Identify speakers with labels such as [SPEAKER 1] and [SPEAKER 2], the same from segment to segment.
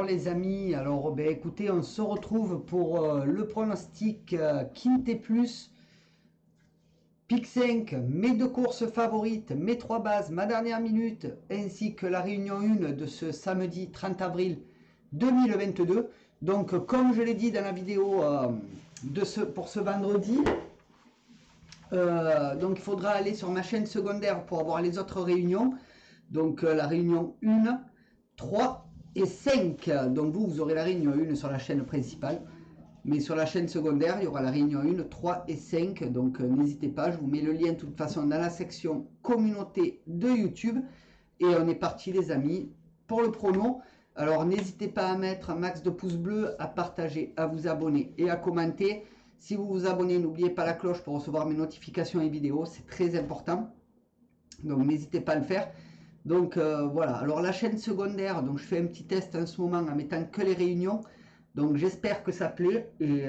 [SPEAKER 1] Bon les amis, alors écoutez, on se retrouve pour le pronostic Quintet Plus, Pic 5, mes deux courses favorites, mes trois bases, ma dernière minute, ainsi que la réunion 1 de ce samedi 30 avril 2022. Donc comme je l'ai dit dans la vidéo pour ce vendredi, donc il faudra aller sur ma chaîne secondaire pour avoir les autres réunions. Donc la réunion 1, 3 et 5. Donc vous aurez la réunion 1 sur la chaîne principale. Mais sur la chaîne secondaire, il y aura la réunion 1, 3 et 5. Donc n'hésitez pas, je vous mets le lien de toute façon dans la section communauté de YouTube. Et on est parti les amis pour le prono. Alors n'hésitez pas à mettre un max de pouces bleus, à partager, à vous abonner et à commenter. Si vous vous abonnez, n'oubliez pas la cloche pour recevoir mes notifications et vidéos. C'est très important. Donc n'hésitez pas à le faire. Donc voilà, alors la chaîne secondaire, donc je fais un petit test en ce moment en mettant que les réunions. Donc j'espère que ça plaît. Et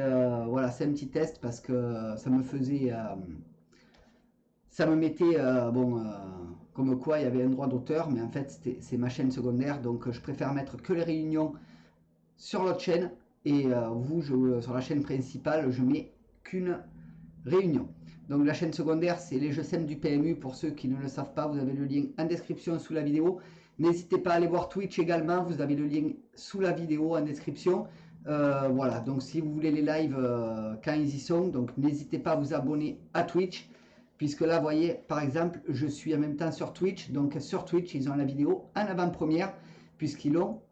[SPEAKER 1] voilà, c'est un petit test parce que ça me faisait... ça me mettait... comme quoi il y avait un droit d'auteur. Mais en fait, c'est ma chaîne secondaire. Donc je préfère mettre que les réunions sur l'autre chaîne. Et sur la chaîne principale, je mets qu'une réunion. Donc la chaîne secondaire, c'est les jeux simples du PMU. Pour ceux qui ne le savent pas, vous avez le lien en description sous la vidéo. N'hésitez pas à aller voir Twitch également. Vous avez le lien sous la vidéo en description. Voilà, donc si vous voulez les lives quand ils y sont, donc n'hésitez pas à vous abonner à Twitch. Puisque là, vous voyez, par exemple, je suis en même temps sur Twitch. Donc sur Twitch, ils ont la vidéo en avant-première. Puisqu'ils l'ont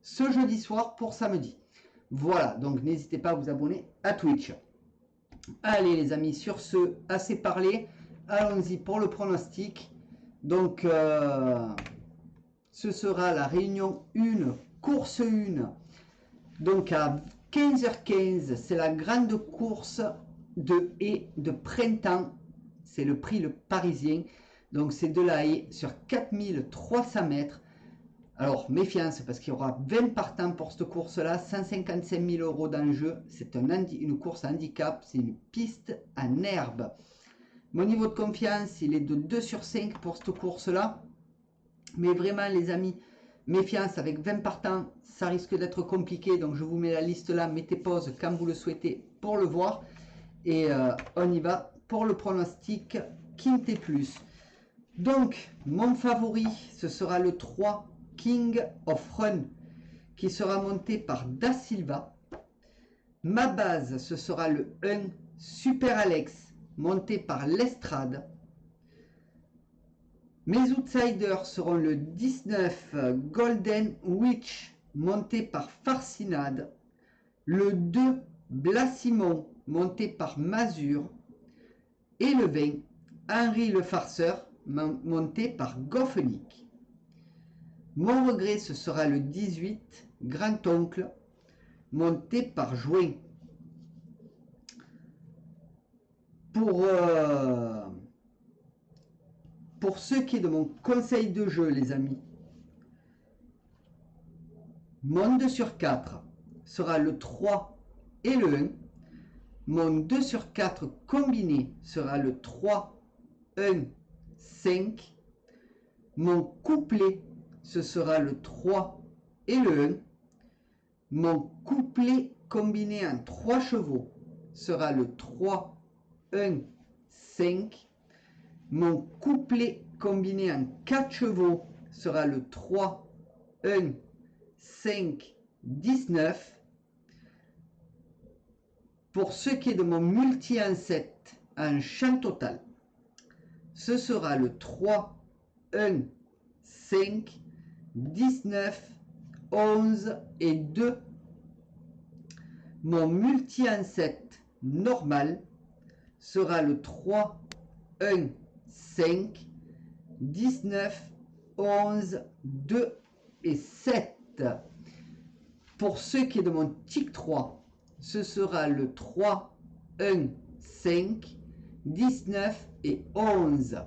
[SPEAKER 1] ce jeudi soir pour samedi. Voilà, donc n'hésitez pas à vous abonner à Twitch. Allez les amis, sur ce, assez parlé, allons-y pour le pronostic. Donc ce sera la réunion 1, course 1. Donc à 15h15, c'est la grande course de haie de printemps. C'est le prix le Parisien. Donc c'est de la haie sur 4300 mètres. Alors, méfiance, parce qu'il y aura 20 partants pour cette course-là, 155 000 € d'enjeu. C'est une course handicap, c'est une piste en herbe. Mon niveau de confiance, il est de 2 sur 5 pour cette course-là. Mais vraiment, les amis, méfiance, avec 20 partants, ça risque d'être compliqué. Donc, je vous mets la liste là, mettez pause quand vous le souhaitez pour le voir. Et on y va pour le pronostic Quintet Plus. Donc, mon favori, ce sera le 3. King of Run, qui sera monté par Da Silva. Ma base, ce sera le 1 Super Alex, monté par Lestrade. Mes outsiders seront le 19 Golden Witch, monté par Farcinade. Le 2 Blassimon, monté par Mazur. Et le 20 Henri le Farceur, monté par Goffenick. Mon regret, ce sera le 18, Grand-Oncle, monté par Jouin. Pour ce qui est de mon conseil de jeu, les amis, mon 2 sur 4 sera le 3 et le 1. Mon 2 sur 4 combiné sera le 3, 1, 5. Mon couplet, ce sera le 3 et le 1. Mon couplet combiné en 3 chevaux sera le 3, 1, 5. Mon couplet combiné en 4 chevaux sera le 3, 1, 5, 19. Pour ce qui est de mon multi en 7 en champ total, ce sera le 3, 1, 5, 19, 11 et 2. Mon multi en 7 normal sera le 3, 1, 5, 19, 11, 2 et 7. Pour ce qui est de mon tic 3, ce sera le 3, 1, 5, 19 et 11.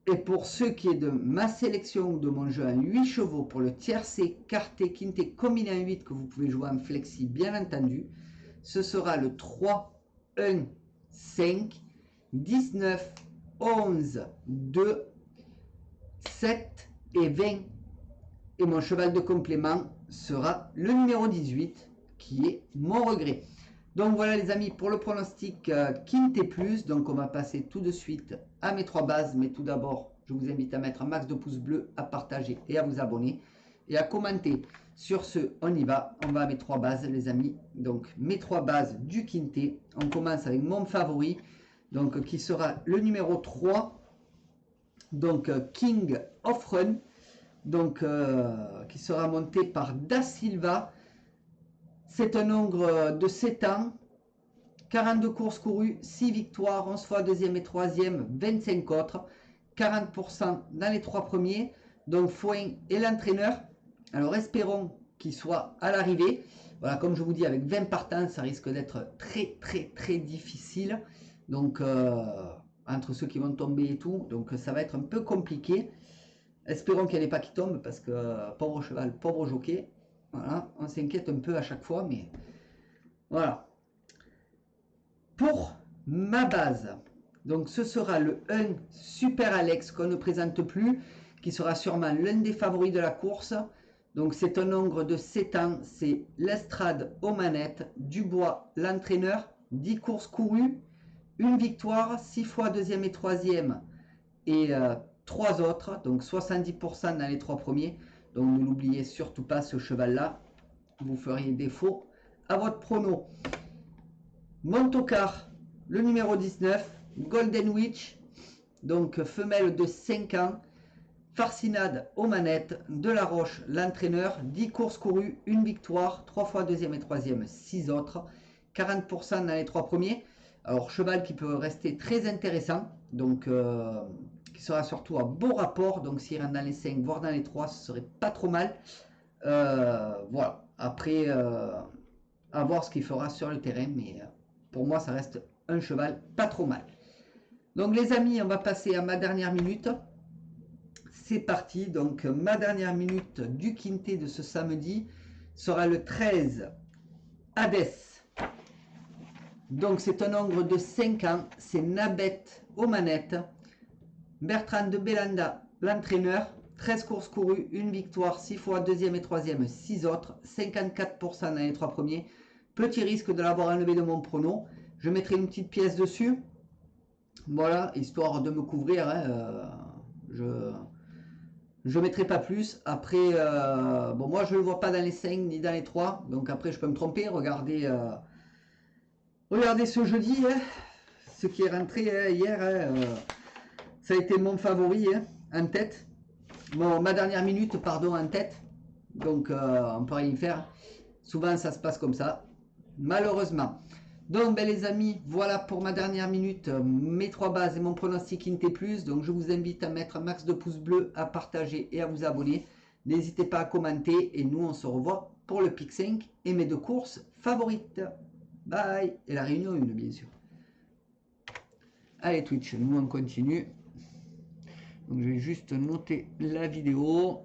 [SPEAKER 1] Et pour ce qui est de ma sélection de mon jeu en 8 chevaux pour le tiercé, quarté, quinté, combiné en 8 que vous pouvez jouer en flexi bien entendu, ce sera le 3, 1, 5, 19, 11, 2, 7 et 20. Et mon cheval de complément, sera le numéro 18 qui est Mon Regret. Donc voilà les amis pour le pronostic Quinté Plus. Donc on va passer tout de suite à mes 3 bases. Mais tout d'abord, je vous invite à mettre un max de pouces bleus, à partager et à vous abonner. Et à commenter. Sur ce, on y va. On va à mes 3 bases les amis. Donc mes 3 bases du Quinté. On commence avec mon favori. Donc qui sera le numéro 3. Donc King of Run. Donc qui sera monté par Da Silva. C'est un nombre de 7 ans, 42 courses courues, 6 victoires, 11 fois deuxième et troisième, 25 autres, 40% dans les 3 premiers. Donc Fouin est l'entraîneur. Alors espérons qu'il soit à l'arrivée. Voilà, comme je vous dis, avec 20 partants, ça risque d'être très difficile. Donc entre ceux qui vont tomber et tout, donc ça va être un peu compliqué. Espérons qu'il n'y en ait pas qui tombent parce que pauvre cheval, pauvre jockey. Voilà, on s'inquiète un peu à chaque fois, mais voilà. Pour ma base, donc ce sera le 1 Super Alex qu'on ne présente plus, qui sera sûrement l'un des favoris de la course. Donc c'est un nombre de 7 ans, c'est l'Estrade aux manettes, Dubois l'entraîneur, 10 courses courues, 1 victoire, 6 fois deuxième et troisième et 3 autres, donc 70% dans les 3 premiers. Donc ne l'oubliez surtout pas, ce cheval-là, vous feriez défaut à votre prono. Montocar, le numéro 19, Golden Witch, donc femelle de 5 ans, Farcinade aux manettes, Delaroche l'entraîneur, 10 courses courues, 1 victoire, 3 fois deuxième et troisième, 6 autres, 40% dans les 3 premiers. Alors cheval qui peut rester très intéressant, donc qui sera surtout à beau rapport, donc s'il rentre dans les 5 voire dans les 3 ce serait pas trop mal. Voilà, après à voir ce qu'il fera sur le terrain, mais pour moi ça reste un cheval pas trop mal. Donc les amis, on va passer à ma dernière minute. C'est parti, donc ma dernière minute du Quinté de ce samedi sera le 13 Hades. Donc c'est un nombre de 5 ans, c'est Nabet aux manettes, Bertrand de Belanda l'entraîneur, 13 courses courues, 1 victoire, 6 fois deuxième et troisième, 6 autres, 54% dans les 3 premiers. Petit risque de l'avoir enlevé de mon prono. Je mettrai une petite pièce dessus. Voilà, histoire de me couvrir. Hein, je ne mettrai pas plus. Après, bon, moi je ne le vois pas dans les 5 ni dans les 3. Donc après, je peux me tromper. Regardez ce jeudi. Hein, ce qui est rentré hier. Hein, ça a été mon favori hein, en tête. Bon, ma dernière minute, pardon, en tête. Donc, on ne peut rien faire. Souvent, ça se passe comme ça. Malheureusement. Donc, ben, les amis, voilà pour ma dernière minute. Mes 3 bases et mon pronostic Quinté Plus. Donc, je vous invite à mettre un max de pouces bleus, à partager et à vous abonner. N'hésitez pas à commenter. Et nous, on se revoit pour le Pick 5 et mes 2 courses favorites. Bye. Et la réunion 1, bien sûr. Allez, Twitch, nous, on continue. Donc je vais juste noter la vidéo.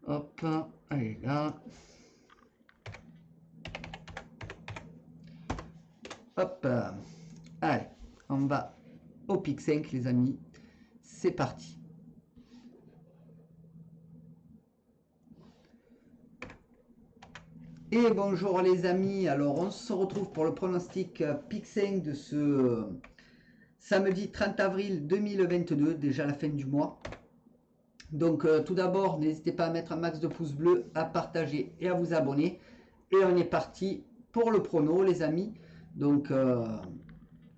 [SPEAKER 1] Hop, allez là. Hop, allez, on va au Pick 5 les amis. C'est parti. Et bonjour les amis. Alors on se retrouve pour le pronostic Pick 5 de ce samedi 30 avril 2022, déjà la fin du mois. Donc tout d'abord, n'hésitez pas à mettre un max de pouces bleus, à partager et à vous abonner. Et on est parti pour le prono les amis. Donc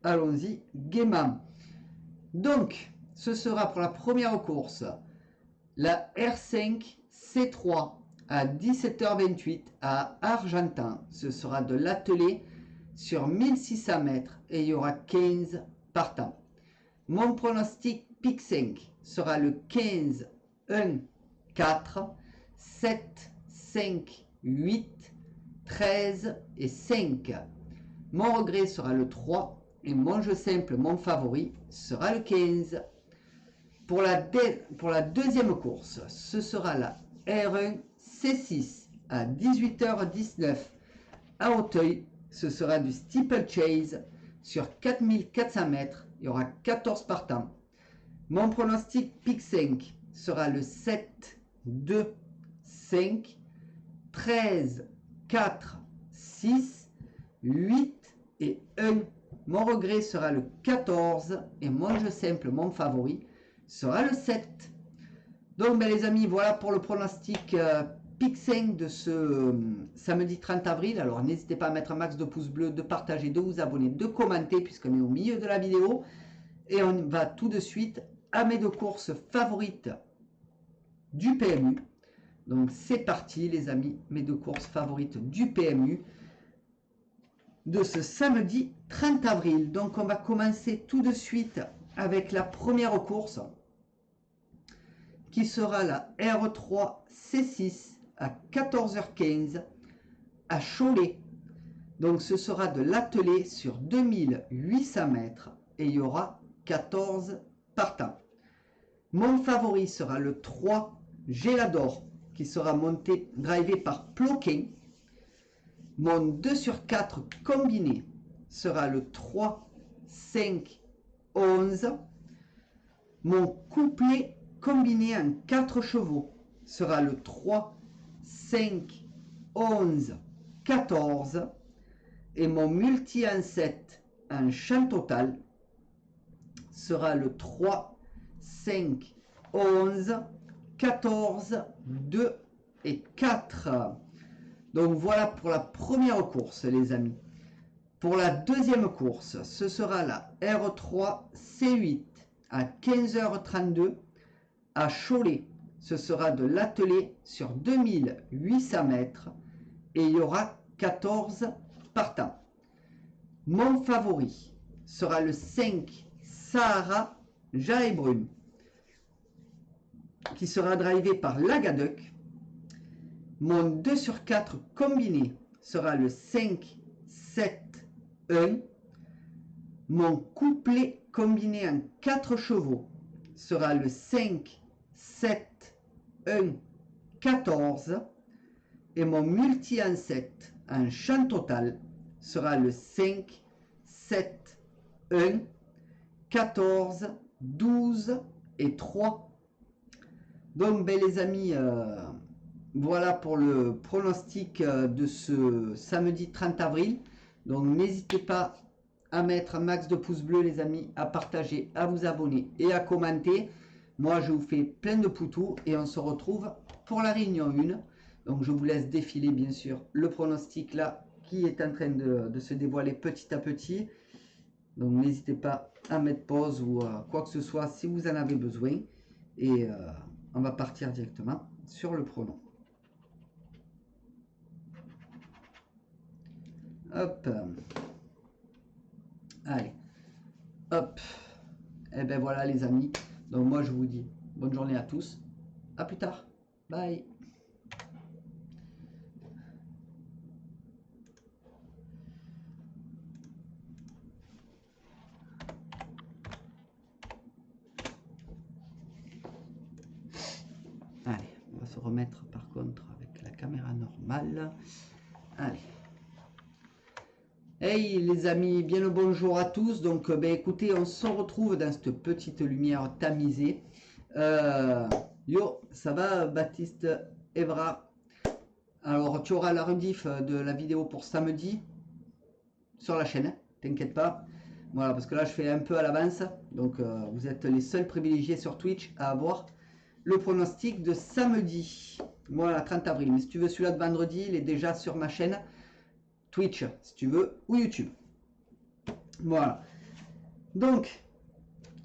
[SPEAKER 1] allons-y gaiement. Donc ce sera pour la première course la R5 C3 à 17h28 à Argentan. Ce sera de l'attelé sur 1600 mètres et il y aura 15 partants. Mon pronostic Pick 5 sera le 15, 1, 4, 7, 5, 8, 13 et 5. Mon regret sera le 3 et mon jeu simple, mon favori, sera le 15. Pour la deuxième course, ce sera la R1 C6 à 18h19 à Auteuil. Ce sera du steeplechase sur 4400 mètres. Il y aura 14 partants. Mon pronostic Pick 5 sera le 7, 2, 5, 13, 4, 6, 8 et 1. Mon regret sera le 14 et mon jeu simple, mon favori, sera le 7. Donc ben, les amis, voilà pour le pronostic Pick 5 de ce samedi 30 avril. Alors n'hésitez pas à mettre un max de pouces bleus, de partager, de vous abonner, de commenter puisqu'on est au milieu de la vidéo. Et on va tout de suite à mes deux courses favorites du PMU. Donc c'est parti les amis, mes deux courses favorites du PMU de ce samedi 30 avril. Donc on va commencer tout de suite avec la première course qui sera la R3 C6 à 14h15 à Cholet. Donc ce sera de l'attelé sur 2800 mètres et il y aura 14 partants. Mon favori sera le 3 Gélador qui sera monté, drivé par Ploquin. Mon 2 sur 4 combiné sera le 3, 5, 11. Mon couplet combiné en 4 chevaux sera le 3, 5, 11, 14. Et mon multi en 7 en champ total sera le 3, 5, 11, 14, 2 et 4. Donc voilà pour la première course les amis. Pour la deuxième course, ce sera la R3 C8 à 15h32 à Cholet. Ce sera de l'attelé sur 2800 mètres et il y aura 14 partants. Mon favori sera le 5 Sahara Jae Brune qui sera drivé par Lagaduc. Mon 2 sur 4 combiné sera le 5, 7, 1. Mon couplet combiné en 4 chevaux sera le 5, 7, 1, 14. Et mon multi en 7 en champ total sera le 5, 7, 1, 14, 12 et 3. Donc ben, les amis, voilà pour le pronostic de ce samedi 30 avril. Donc n'hésitez pas à mettre un max de pouces bleus les amis, à partager, à vous abonner et à commenter. Moi je vous fais plein de poutous et on se retrouve pour la réunion 1. Donc je vous laisse défiler bien sûr le pronostic là qui est en train de se dévoiler petit à petit. Donc n'hésitez pas à mettre pause ou quoi que ce soit si vous en avez besoin. Et on va partir directement sur le pronom. Hop. Allez. Hop. Et ben voilà les amis. Donc moi je vous dis bonne journée à tous. À plus tard. Bye. Allez, on va se remettre par contre avec la caméra normale. Allez. Hey les amis, bien le bonjour à tous. Donc ben écoutez, on se retrouve dans cette petite lumière tamisée. Yo, ça va Baptiste Evra? Alors tu auras la rediff de la vidéo pour samedi sur la chaîne, t'inquiète pas. Voilà, parce que là je fais un peu à l'avance. Donc vous êtes les seuls privilégiés sur Twitch à avoir le pronostic de samedi. Voilà, 30 avril. Mais si tu veux celui-là de vendredi, il est déjà sur ma chaîne Twitch, si tu veux, ou YouTube. Voilà. Donc,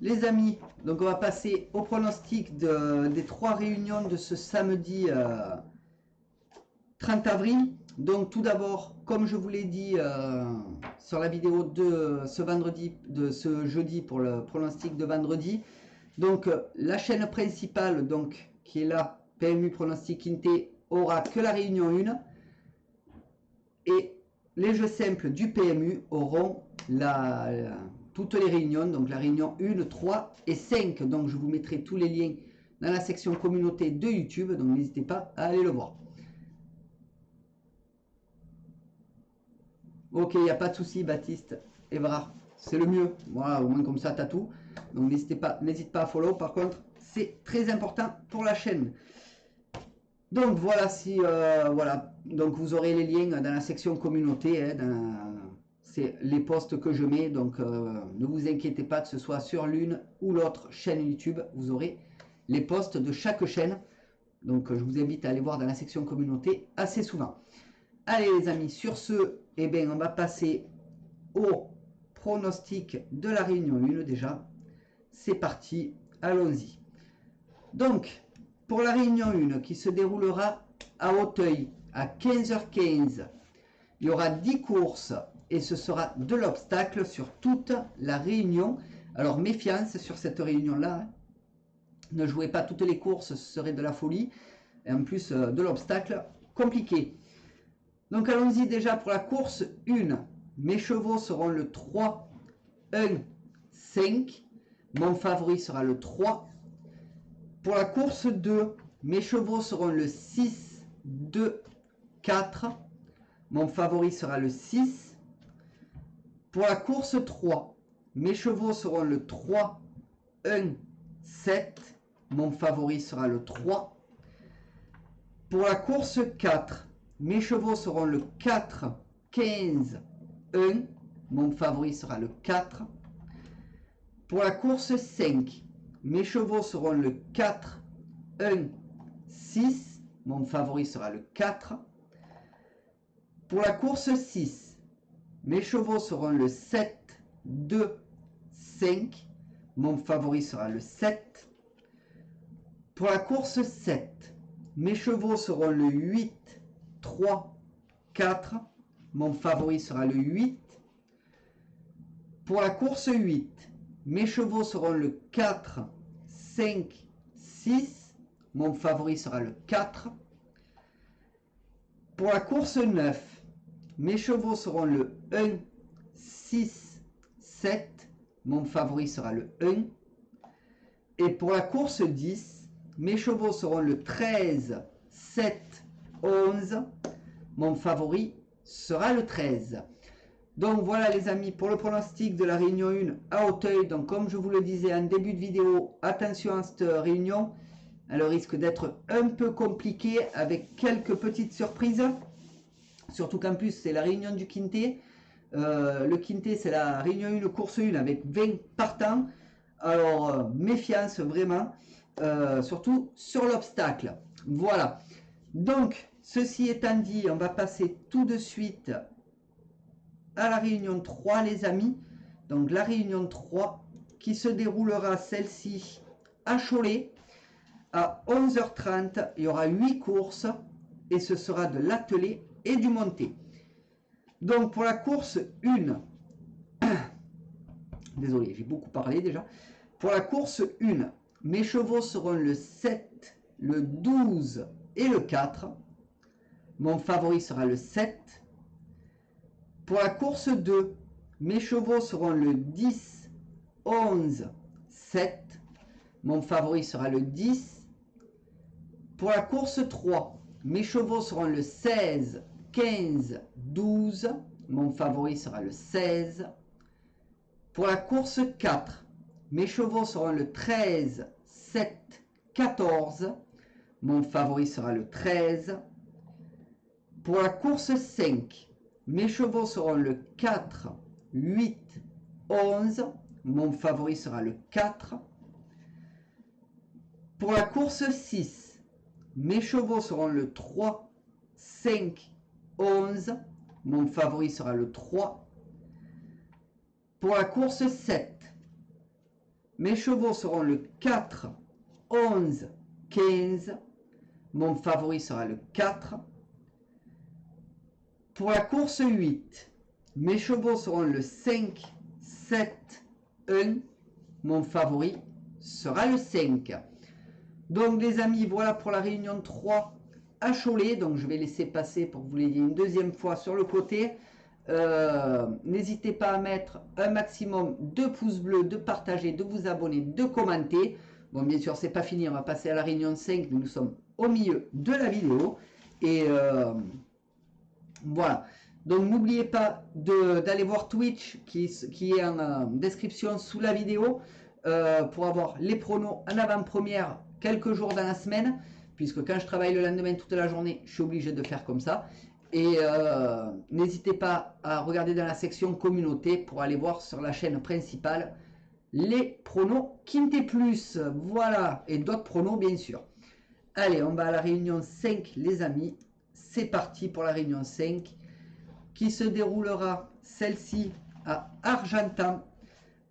[SPEAKER 1] les amis, donc on va passer au pronostic des 3 réunions de ce samedi 30 avril. Donc, tout d'abord, comme je vous l'ai dit sur la vidéo de ce vendredi, de ce jeudi pour le pronostic de vendredi. Donc, la chaîne principale, donc, qui est là, PMU Pronostic Inté, aura que la réunion 1. Et les jeux simples du PMU auront toutes les réunions, donc la réunion 1, 3 et 5. Donc je vous mettrai tous les liens dans la section communauté de YouTube, donc n'hésitez pas à aller le voir. Ok, il n'y a pas de souci Baptiste Evra, c'est le mieux. Voilà, au moins comme ça tu as tout. Donc n'hésite pas à follow, par contre c'est très important pour la chaîne. Donc voilà, si voilà, donc vous aurez les liens dans la section communauté, hein, c'est les posts que je mets, donc ne vous inquiétez pas que ce soit sur l'une ou l'autre chaîne YouTube, vous aurez les posts de chaque chaîne. Donc je vous invite à aller voir dans la section communauté assez souvent. Allez les amis, sur ce, eh bien, on va passer au pronostic de la réunion 1 déjà. C'est parti, allons-y. Donc, pour la réunion 1 qui se déroulera à Auteuil à 15h15, il y aura 10 courses et ce sera de l'obstacle sur toute la réunion. Alors méfiance sur cette réunion-là. Ne jouez pas toutes les courses, ce serait de la folie. Et en plus de l'obstacle, compliqué. Donc allons-y déjà pour la course 1. Mes chevaux seront le 3, 1, 5. Mon favori sera le 3. Pour la course 2, mes chevaux seront le 6, 2, 4. Mon favori sera le 6. Pour la course 3, mes chevaux seront le 3, 1, 7. Mon favori sera le 3. Pour la course 4, mes chevaux seront le 4, 15, 1. Mon favori sera le 4. Pour la course 5, mes chevaux seront le 4, 1, 6. Mon favori sera le 4. Pour la course 6, mes chevaux seront le 7, 2, 5. Mon favori sera le 7. Pour la course 7, mes chevaux seront le 8, 3, 4. Mon favori sera le 8. Pour la course 8, mes chevaux seront le 4, 5, 6. Mon favori sera le 4. Pour la course 9, mes chevaux seront le 1, 6, 7. Mon favori sera le 1. Et pour la course 10, mes chevaux seront le 13, 7, 11. Mon favori sera le 13. Donc voilà les amis pour le pronostic de la réunion 1 à Auteuil. Donc comme je vous le disais en début de vidéo, attention à cette réunion. Elle risque d'être un peu compliquée avec quelques petites surprises. Surtout qu'en plus c'est la réunion du Quintet. Le Quintet c'est la réunion 1 course 1 avec 20 partants. Alors méfiance vraiment. Surtout sur l'obstacle. Voilà. Donc, ceci étant dit, on va passer tout de suite à la réunion 3, les amis. Donc, la réunion 3 qui se déroulera celle-ci à Cholet à 11h30. Il y aura 8 courses et ce sera de l'attelé et du monté. Donc, pour la course 1, désolé, j'ai beaucoup parlé déjà. Pour la course 1, mes chevaux seront le 7, le 12 et le 4. Mon favori sera le 7. Pour la course 2, mes chevaux seront le 10, 11, 7. Mon favori sera le 10. Pour la course 3, mes chevaux seront le 16, 15, 12. Mon favori sera le 16. Pour la course 4, mes chevaux seront le 13, 7, 14. Mon favori sera le 13. Pour la course 5, mes chevaux seront le 4, 8, 11. Mon favori sera le 4. Pour la course 6, mes chevaux seront le 3, 5, 11. Mon favori sera le 3. Pour la course 7, mes chevaux seront le 4, 11, 15. Mon favori sera le 4. Pour la course 8, mes chevaux seront le 5, 7, 1. Mon favori sera le 5. Donc les amis, voilà pour la réunion 3 à Cholet. Donc je vais laisser passer pour que vous l'ayez une deuxième fois sur le côté. N'hésitez pas à mettre un maximum de pouces bleus, de partager, de vous abonner, de commenter. Bon, bien sûr, c'est pas fini, on va passer à la réunion 5, mais nous sommes au milieu de la vidéo. Et voilà. Donc, n'oubliez pas d'aller voir Twitch qui est en description sous la vidéo pour avoir les pronos en avant-première quelques jours dans la semaine. puisque quand je travaille le lendemain toute la journée, je suis obligé de faire comme ça. Et n'hésitez pas à regarder dans la section communauté pour aller voir sur la chaîne principale les pronos Quintet Plus, voilà, et d'autres pronos bien sûr. Allez, on va à la réunion 5 les amis, c'est parti pour la réunion 5 qui se déroulera celle-ci à Argentan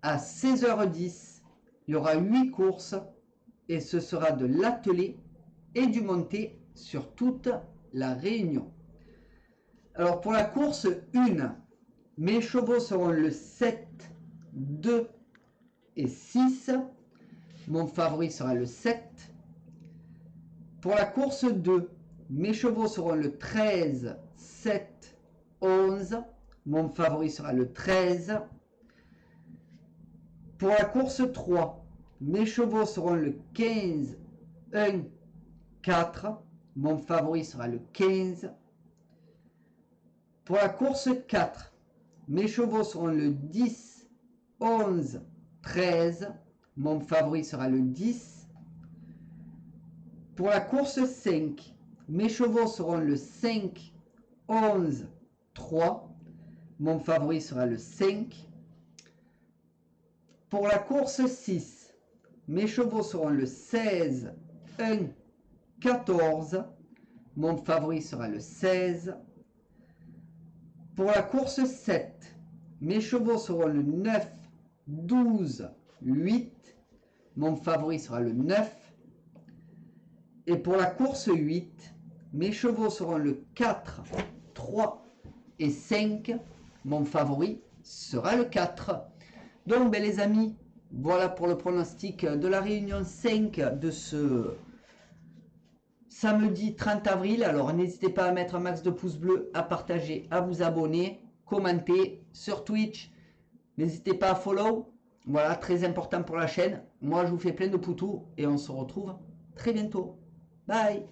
[SPEAKER 1] à 16h10. Il y aura 8 courses et ce sera de l'attelé et du monté sur toute la réunion. Alors pour la course 1, mes chevaux seront le 7, 2 et 6. Mon favori sera le 7. Pour la course 2, mes chevaux seront le 13, 7, 11. Mon favori sera le 13. Pour la course 3, mes chevaux seront le 15, 1, 4. Mon favori sera le 15. Pour la course 4, mes chevaux seront le 10, 11, 13. Mon favori sera le 10. Pour la course 5, mes chevaux seront le 5, 11, 3. Mon favori sera le 5. Pour la course 6, mes chevaux seront le 16, 1, 14. Mon favori sera le 16. Pour la course 7, mes chevaux seront le 9, 12, 8. Mon favori sera le 9. Et pour la course 8, mes chevaux seront le 4, 3 et 5. Mon favori sera le 4. Donc les amis, voilà pour le pronostic de la réunion 5 de ce samedi 30 avril. Alors n'hésitez pas à mettre un max de pouces bleus, à partager, à vous abonner, commenter sur Twitch. N'hésitez pas à follow. Voilà, très important pour la chaîne. Moi je vous fais plein de poutous et on se retrouve très bientôt. Bye.